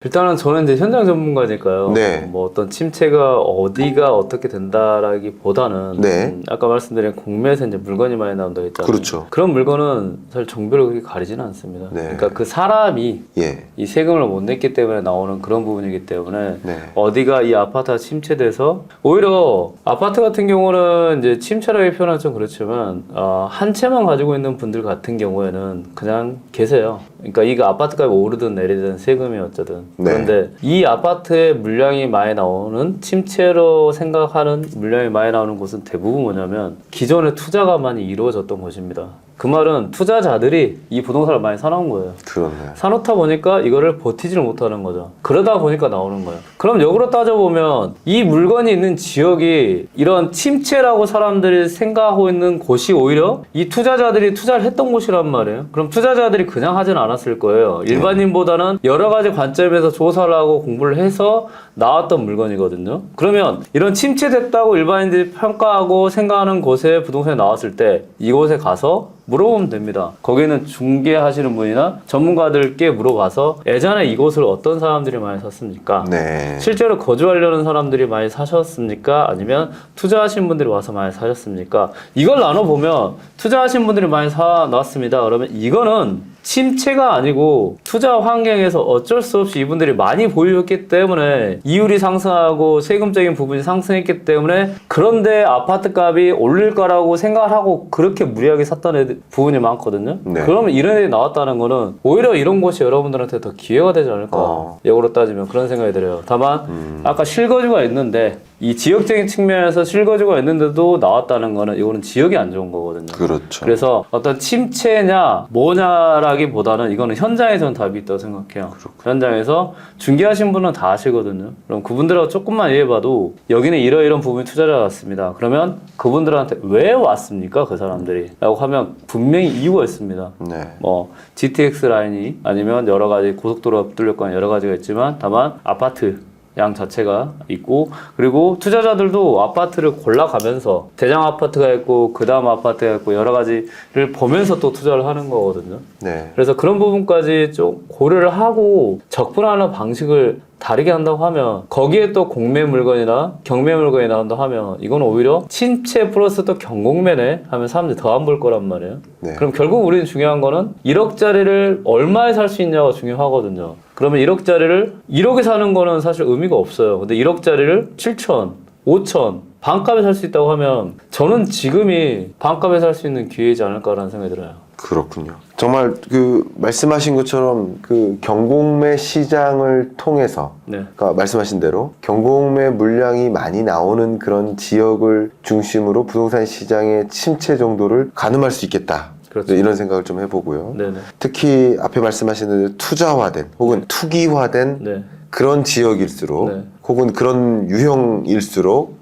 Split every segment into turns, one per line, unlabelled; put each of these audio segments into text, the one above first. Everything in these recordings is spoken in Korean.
일단은 저는 이제 현장 전문가니까요.
네.
뭐 어떤 침체가 어디가 어떻게 된다라기보다는
네.
아까 말씀드린 공매에서 이제 물건이 많이 나온다고 했잖아요.
그렇죠.
그런 물건은 사실 정보를 그렇게 가리지는 않습니다.
네.
그러니까 그 사람이
예.
이 세금을 못 냈기 때문에 나오는 그런 부분이기 때문에
네.
어디가 이 아파트가 침체돼서 오히려 아파트 같은 경우는 이제 침체라고 표현은 좀 그렇지만 한 채만 가지고 있는 분들 같은 경우에는 그냥 계세요. 그러니까 이거 아파트값이 오르든 내리든 세금이 어쩌든.
네.
그런데 이 아파트에 물량이 많이 나오는 침체로 생각하는 물량이 많이 나오는 곳은 대부분 뭐냐면 기존에 투자가 많이 이루어졌던 곳입니다. 그 말은 투자자들이 이 부동산을 많이 사놓은 거예요.
그렇네요.
사놓다 보니까 이거를 버티지를 못하는 거죠. 그러다 보니까 나오는 거예요. 그럼 역으로 따져보면 이 물건이 있는 지역이 이런 침체라고 사람들이 생각하고 있는 곳이 오히려 이 투자자들이 투자를 했던 곳이란 말이에요. 그럼 투자자들이 그냥 하진 않았을 거예요. 일반인보다는 여러 가지 관점에서 조사를 하고 공부를 해서 나왔던 물건이거든요. 그러면 이런 침체됐다고 일반인들이 평가하고 생각하는 곳에 부동산이 나왔을 때 이곳에 가서 물어보면 됩니다. 거기는 중개하시는 분이나 전문가들께 물어봐서 예전에 이곳을 어떤 사람들이 많이 샀습니까?
네.
실제로 거주하려는 사람들이 많이 사셨습니까? 아니면 투자하신 분들이 와서 많이 사셨습니까? 이걸 나눠보면 투자하신 분들이 많이 사놨습니다. 그러면 이거는 침체가 아니고 투자 환경에서 어쩔 수 없이 이분들이 많이 보유했기 때문에 이율이 상승하고 세금적인 부분이 상승했기 때문에 그런데 아파트 값이 올릴 거라고 생각을 하고 그렇게 무리하게 샀던 부분이 많거든요.
네.
그러면 이런 애들이 나왔다는 거는 오히려 이런 곳이 여러분들한테 더 기회가 되지 않을까. 역으로 따지면 그런 생각이 들어요. 다만 아까 실거주가 있는데 이 지역적인 측면에서 실거주가 있는데도 나왔다는 거는 이거는 지역이 안 좋은 거거든요.
그렇죠.
그래서 어떤 침체냐 뭐냐라기보다는 이거는 현장에서는 답이 있다고 생각해요. 현장에서 중개하신 분은 다 아시거든요. 그럼 그분들하고 조금만 이해해봐도 여기는 이러이런 부분이 투자자가 왔습니다. 그러면 그분들한테 왜 왔습니까? 그 사람들이 라고 하면 분명히 이유가 있습니다.
네.
뭐 GTX 라인이 아니면 여러 가지 고속도로가 뚫렸거나 여러 가지가 있지만 다만 아파트 양 자체가 있고 그리고 투자자들도 아파트를 골라가면서 대장 아파트가 있고 그 다음 아파트가 있고 여러 가지를 보면서 또 투자를 하는 거거든요.
네.
그래서 그런 부분까지 좀 고려를 하고 접근하는 방식을 다르게 한다고 하면 거기에 또 공매 물건이나 경매 물건이 나온다 하면 이건 오히려 침체 플러스 또 경공매네 하면 사람들이 더 안 볼 거란 말이에요.
네.
그럼 결국 우리는 중요한 거는 1억짜리를 얼마에 살 수 있냐가 중요하거든요. 그러면 1억짜리를 1억에 사는 거는 사실 의미가 없어요. 근데 1억짜리를 7천, 5천, 반값에 살 수 있다고 하면 저는 지금이 반값에 살 수 있는 기회이지 않을까라는 생각이 들어요.
그렇군요. 정말 그 말씀하신 것처럼 그 경공매 시장을 통해서
네.
그러니까 말씀하신 대로 경공매 물량이 많이 나오는 그런 지역을 중심으로 부동산 시장의 침체 정도를 가늠할 수 있겠다.
그렇죠.
이런 생각을 좀 해보고요.
네네.
특히 앞에 말씀하신 대로 투자화된 혹은 투기화된
네.
그런 지역일수록
네.
혹은 그런 유형일수록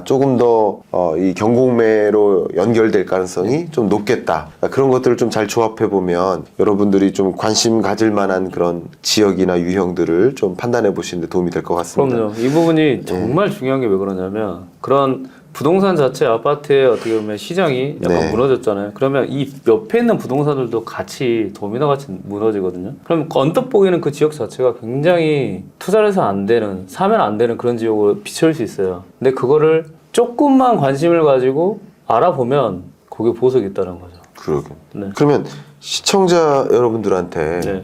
조금 더 이 경공매로 연결될 가능성이 좀 높겠다. 그런 것들을 좀 잘 조합해 보면 여러분들이 좀 관심 가질 만한 그런 지역이나 유형들을 좀 판단해 보시는 데 도움이 될 것 같습니다.
그럼요. 이 부분이 정말 중요한 게 왜 그러냐면 그런 부동산 자체 아파트의 어떻게 보면 시장이 약간
네.
무너졌잖아요. 그러면 이 옆에 있는 부동산들도 같이 도미노 같이 무너지거든요. 그럼 언뜻 보기에는 그 지역 자체가 굉장히 투자를 해서 안 되는, 사면 안 되는 그런 지역으로 비춰질 수 있어요. 근데 그거를 조금만 관심을 가지고 알아보면 거기에 보석이 있다는 거죠.
그러게.
네.
그러면 시청자 여러분들한테
네.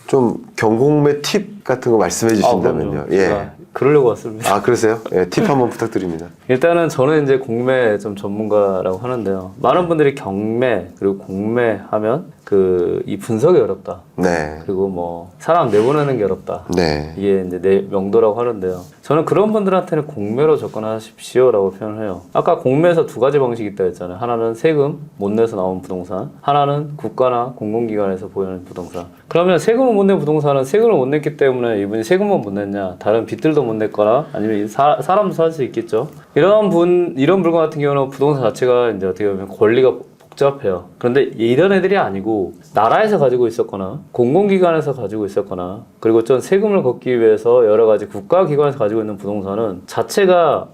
좀 경공매 팁 같은 거 말씀해 주신다면요.
그럼요. 제가 그러려고 왔습니다.
그러세요? 예, 팁 한번 부탁드립니다.
일단은 저는 이제 공매 좀 전문가라고 하는데요. 많은 분들이 경매 그리고 공매 하면 이 분석이 어렵다.
네.
그리고 뭐 사람 내보내는 게 어렵다.
네.
이게 이제 내 명도라고 하는데요. 저는 그런 분들한테는 공매로 접근하십시오라고 표현을 해요. 아까 공매에서 두 가지 방식이 있다 했잖아요. 하나는 세금 못 내서 나온 부동산, 하나는 국가나 공공기관에서 보유하는 부동산. 그러면 세금을 못 낸 부동산은 세금을 못 냈기 때문에 이분이 세금만 못 냈냐, 다른 빚들도 못 냈거나 아니면 사람도 살 수 있겠죠. 이런 물건 같은 경우는 부동산 자체가 이제 어떻게 보면 권리가 복잡해요. 그런데 이런 애들이 아니고 나라에서 가지고 있었거나 공공기관에서 가지고 있었거나 그리고 좀 세금을 걷기 위해서 여러 가지 국가기관에서 가지고 있는 부동산은 자체가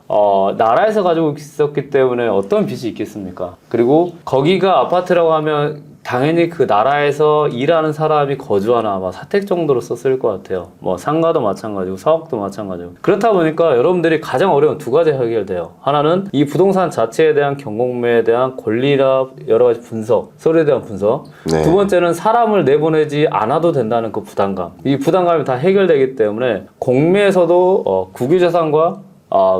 나라에서 가지고 있었기 때문에 어떤 빚이 있겠습니까? 그리고 거기가 아파트라고 하면 당연히 그 나라에서 일하는 사람이 거주하는 아마 사택 정도로 썼을 것 같아요. 뭐 상가도 마찬가지고 사업도 마찬가지고. 그렇다 보니까 여러분들이 가장 어려운 두 가지 해결돼요. 하나는 이 부동산 자체에 대한 경공매에 대한 권리나 여러 가지 분석, 서류에 대한 분석.
네.
두 번째는 사람을 내보내지 않아도 된다는 그 부담감. 이 부담감이 다 해결되기 때문에 공매에서도 국유자산과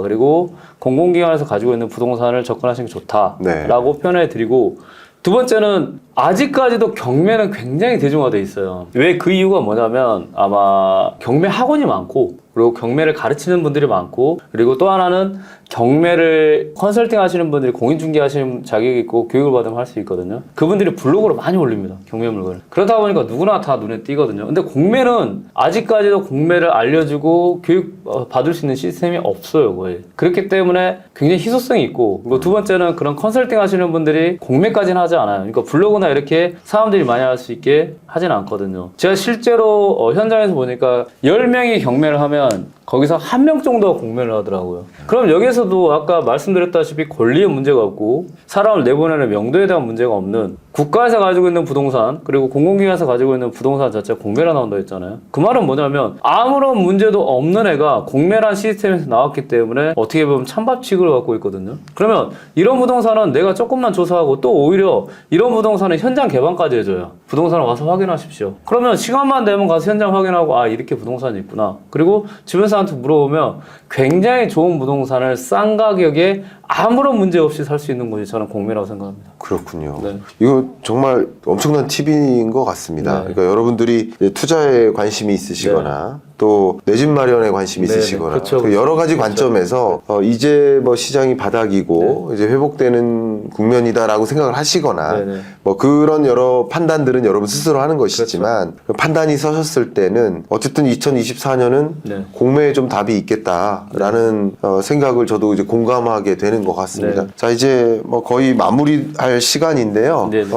그리고 공공기관에서 가지고 있는 부동산을 접근하시는 게 좋다라고
네.
표현해 드리고, 두 번째는 아직까지도 경매는 굉장히 대중화돼 있어요. 왜 그 이유가 뭐냐면 아마 경매 학원이 많고, 그리고 경매를 가르치는 분들이 많고, 그리고 또 하나는 경매를 컨설팅 하시는 분들이 공인중개 하시는 자격이 있고 교육을 받으면 할 수 있거든요. 그분들이 블로그로 많이 올립니다. 경매 물건을. 그러다 보니까 누구나 다 눈에 띄거든요. 근데 공매는 아직까지도 공매를 알려주고 교육 받을 수 있는 시스템이 없어요, 거의. 그렇기 때문에 굉장히 희소성이 있고, 그리고 두 번째는 그런 컨설팅 하시는 분들이 공매까지는 하지 않아요. 그러니까 블로그나 이렇게 사람들이 많이 할 수 있게 하진 않거든요. 제가 실제로 현장에서 보니까 10명이 경매를 하면 거기서 1명 정도가 공매를 하더라고요. 그럼 여기서도 아까 말씀드렸다시피 권리의 문제가 없고 사람을 내보내는 명도에 대한 문제가 없는, 국가에서 가지고 있는 부동산 그리고 공공기관에서 가지고 있는 부동산 자체가 공매로 나온다 했잖아요. 그 말은 뭐냐면 아무런 문제도 없는 애가 공매란 시스템에서 나왔기 때문에 어떻게 보면 찬밥 취급을 받고 있거든요. 그러면 이런 부동산은 내가 조금만 조사하고 또 오히려 이런 부동산은 현장 개방까지 해줘요. 부동산을 와서 확인하십시오. 그러면 시간만 되면 가서 현장 확인하고 이렇게 부동산이 있구나. 그리고 주변 사람한테 물어보면 굉장히 좋은 부동산을 싼 가격에 아무런 문제 없이 살 수 있는 곳이 저는 공매라고 생각합니다.
그렇군요.
네.
이거 정말 엄청난 팁인 것 같습니다.
네.
그러니까 여러분들이 이제 투자에 관심이 있으시거나 또 내 집 마련에 관심이
네,
있으시거나
그렇죠.
그 여러 가지
그렇죠.
관점에서 이제 뭐 시장이 바닥이고 이제 회복되는 국면이다라고 생각을 하시거나
네, 네.
뭐 그런 여러 판단들은 여러분 스스로 하는 것이지만 그 판단이 서셨을 때는 어쨌든 2024년은
네.
공매에 좀 답이 있겠다라는 생각을 저도 이제 공감하게 되는 것 같습니다.
네.
자, 이제 뭐 거의 마무리할 시간인데요.
네, 네.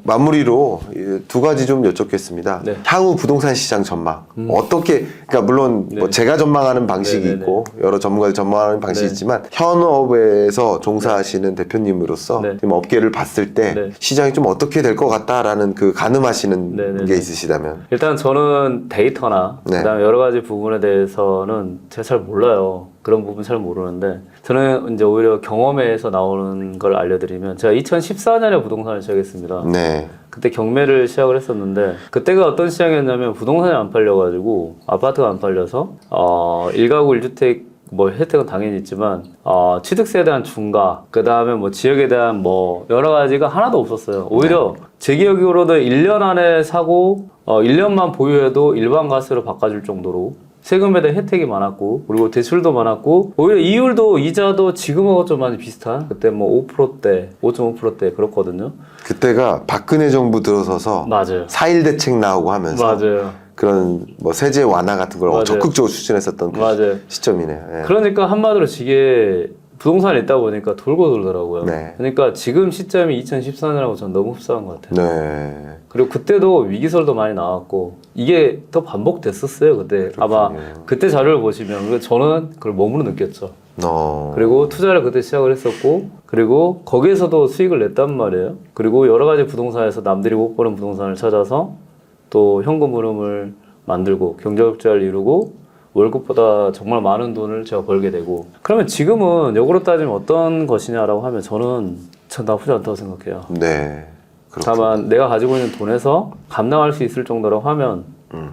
마무리로 두 가지 좀 여쭙겠습니다.
네.
향후 부동산 시장 전망. 어떻게, 그러니까 물론 뭐
네.
제가 전망하는 방식이
네, 네, 네.
있고 여러 전문가들 전망하는 방식이
네.
있지만 현업에서 종사하시는 대표님으로서
네.
지금 업계를 봤을 때
네.
시장이 좀 어떻게 될 것 같다라는 그 가늠하시는
네, 네,
게
네.
있으시다면.
일단 저는 데이터나
네.
그다음에 여러 가지 부분에 대해서는 제가 잘 몰라요. 그런 부분 잘 모르는데 저는 이제 오히려 경험에서 나오는 걸 알려드리면, 제가 2014년에 부동산을 시작했습니다.
네.
그때 경매를 시작을 했었는데 그때가 어떤 시장이었냐면 부동산이 안 팔려가지고 아파트가 안 팔려서 1가구 1주택 뭐 혜택은 당연히 있지만 취득세에 대한 중과, 그 다음에 뭐 지역에 대한 뭐 여러 가지가 하나도 없었어요. 오히려 제 기억으로도 1년 안에 사고 1년만 보유해도 일반 가스로 바꿔줄 정도로 세금에 대한 혜택이 많았고, 그리고 대출도 많았고, 오히려 이율도 이자도 지금하고 좀 많이 비슷한, 그때 뭐 5%대 5.5%대 그렇거든요.
그때가 박근혜 정부 들어서서
맞아요.
4.1 대책 나오고 하면서
맞아요.
그런 뭐 세제 완화 같은 걸
맞아요.
적극적으로 추진했었던 그
맞아요.
시점이네요. 예.
그러니까 한마디로 이게 부동산에 있다 보니까 돌고 돌더라고요.
네.
그러니까 지금 시점이 2014년하고 전 너무 흡사한 것 같아요.
네.
그리고 그때도 위기설도 많이 나왔고 이게 더 반복됐었어요. 그때 아마 그때 자료를 보시면 저는 그걸 몸으로 느꼈죠. 그리고 투자를 그때 시작을 했었고, 그리고 거기에서도 수익을 냈단 말이에요. 그리고 여러 가지 부동산에서 남들이 못 보는 부동산을 찾아서 또 현금 흐름을 만들고 경제적자를 이루고 월급보다 정말 많은 돈을 제가 벌게 되고, 그러면 지금은 역으로 따지면 어떤 것이냐라고 하면 저는 참 나쁘지 않다고 생각해요.
네. 그렇군요.
다만 내가 가지고 있는 돈에서 감당할 수 있을 정도라고 하면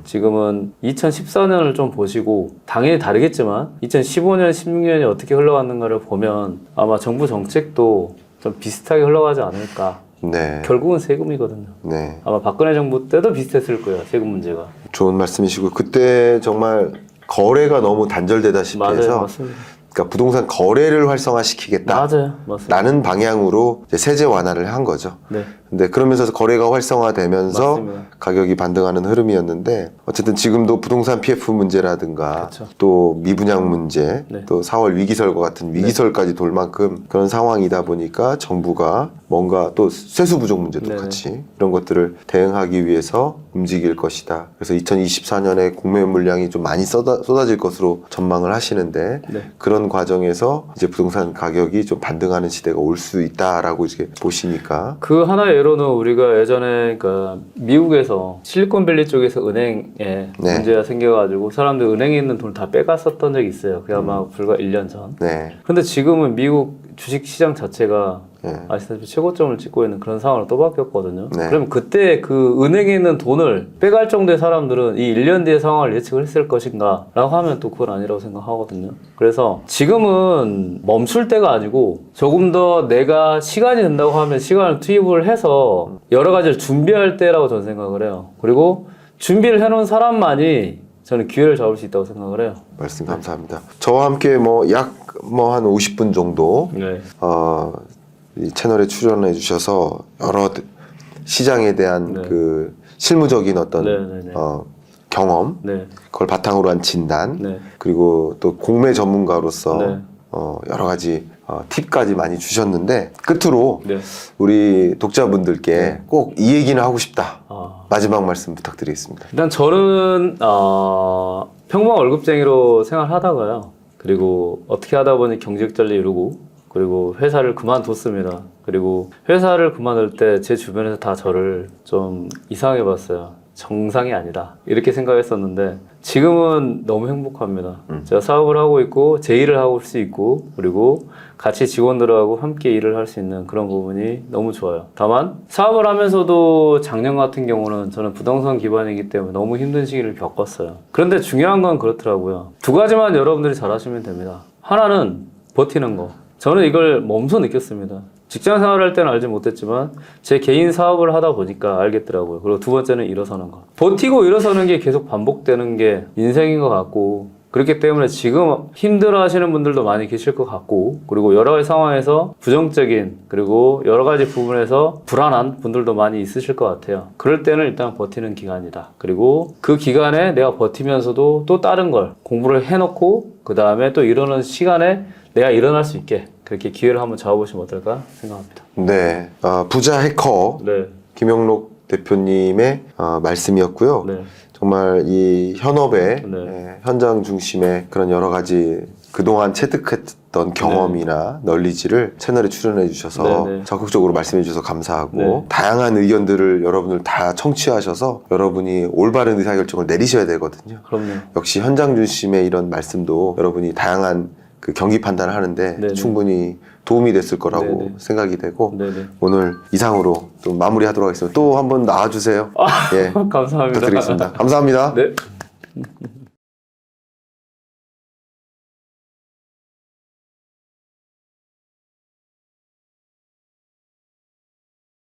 지금은 2014년을 좀 보시고, 당연히 다르겠지만 2015년, 16년이 어떻게 흘러갔는가를 보면 아마 정부 정책도 좀 비슷하게 흘러가지 않을까.
네.
결국은 세금이거든요.
네.
아마 박근혜 정부 때도 비슷했을 거예요, 세금 문제가.
좋은 말씀이시고, 그때 정말 거래가 너무 단절되다시피
맞아요,
해서
맞습니다.
그러니까 부동산 거래를 활성화시키겠다.
맞아요, 맞습니다.
라는 방향으로 이제 세제 완화를 한 거죠.
네.
근데 그러면서 거래가 활성화되면서
맞습니다.
가격이 반등하는 흐름이었는데, 어쨌든 지금도 부동산 PF 문제라든가
그렇죠.
또 미분양 문제,
네.
또 4월 위기설과 같은 위기설까지 돌 만큼 그런 상황이다 보니까 정부가 뭔가 또 세수 부족 문제도
네네.
같이 이런 것들을 대응하기 위해서 움직일 것이다. 그래서 2024년에 공매 물량이 좀 많이 쏟아질 것으로 전망을 하시는데,
네.
그런 과정에서 이제 부동산 가격이 좀 반등하는 시대가 올 수 있다라고 이제 보시니까.
그 하나의 예로는 우리가 예전에 그러니까 미국에서 실리콘밸리 쪽에서 은행에
네.
문제가 생겨가지고 사람들 은행에 있는 돈을 다 빼갔었던 적이 있어요. 그게 아마 불과 1년 전.
네.
근데 지금은 미국 주식 시장 자체가
네.
아시다시피 최고점을 찍고 있는 그런 상황으로 또 바뀌었거든요.
네.
그럼 그때 그 은행에 있는 돈을 빼갈 정도의 사람들은 이 1년 뒤의 상황을 예측을 했을 것인가 라고 하면 또 그건 아니라고 생각하거든요. 그래서 지금은 멈출 때가 아니고 조금 더 내가 시간이 된다고 하면 시간을 투입을 해서 여러 가지를 준비할 때라고 저는 생각을 해요. 그리고 준비를 해놓은 사람만이 저는 기회를 잡을 수 있다고 생각을 해요.
말씀 감사합니다. 저와 함께 약 한 50분 정도
네.
이 채널에 출연해 주셔서 여러 시장에 대한
네.
그 실무적인 어떤
네, 네, 네.
경험,
네.
그걸 바탕으로 한 진단,
네.
그리고 또 공매 전문가로서
네.
여러 가지 팁까지 많이 주셨는데 끝으로
네.
우리 독자분들께 꼭 이 얘기는 하고 싶다.
아.
마지막 말씀 부탁드리겠습니다.
일단 저는 평범한 월급쟁이로 생활하다가요. 그리고 어떻게 하다 보니 경직전리 이루고 그리고 회사를 그만뒀습니다. 그리고 회사를 그만둘 때 제 주변에서 다 저를 좀 이상하게 봤어요. 정상이 아니다 이렇게 생각했었는데 지금은 너무 행복합니다. 제가 사업을 하고 있고 제 일을 하고 수 있고 그리고 같이 직원들하고 함께 일을 할 수 있는 그런 부분이 너무 좋아요. 다만 사업을 하면서도 작년 같은 경우는 저는 부동산 기반이기 때문에 너무 힘든 시기를 겪었어요. 그런데 중요한 건 그렇더라고요. 두 가지만 여러분들이 잘 하시면 됩니다. 하나는 버티는 거. 저는 이걸 몸소 느꼈습니다. 직장 생활을 할 때는 알지 못했지만 제 개인 사업을 하다 보니까 알겠더라고요. 그리고 두 번째는 일어서는 거. 버티고 일어서는 게 계속 반복되는 게 인생인 것 같고 그렇기 때문에 지금 힘들어 하시는 분들도 많이 계실 것 같고 그리고 여러 가지 상황에서 부정적인 그리고 여러 가지 부분에서 불안한 분들도 많이 있으실 것 같아요. 그럴 때는 일단 버티는 기간이다. 그리고 그 기간에 내가 버티면서도 또 다른 걸 공부를 해놓고 그 다음에 또 이러는 시간에 내가 일어날 수 있게 그렇게 기회를 한번 잡아보시면 어떨까 생각합니다.
네, 부자 해커
네.
김영록 대표님의 말씀이었고요.
네.
정말 이 현업의
네.
현장 중심의 그런 여러 가지 그동안 체득했던 경험이나 널리지를 채널에 출연해 주셔서
네, 네.
적극적으로 말씀해 주셔서 감사하고
네.
다양한 의견들을 여러분들 다 청취하셔서 여러분이 올바른 의사결정을 내리셔야 되거든요.
그럼요.
역시 현장 중심의 이런 말씀도 여러분이 다양한 그 경기 판단을 하는데
네네.
충분히 도움이 됐을 거라고
네네.
생각이 되고
네네.
오늘 이상으로 또 마무리하도록 하겠습니다. 또 한번 나와주세요. 예,
감사합니다.
부탁드리겠습니다. 감사합니다.
네.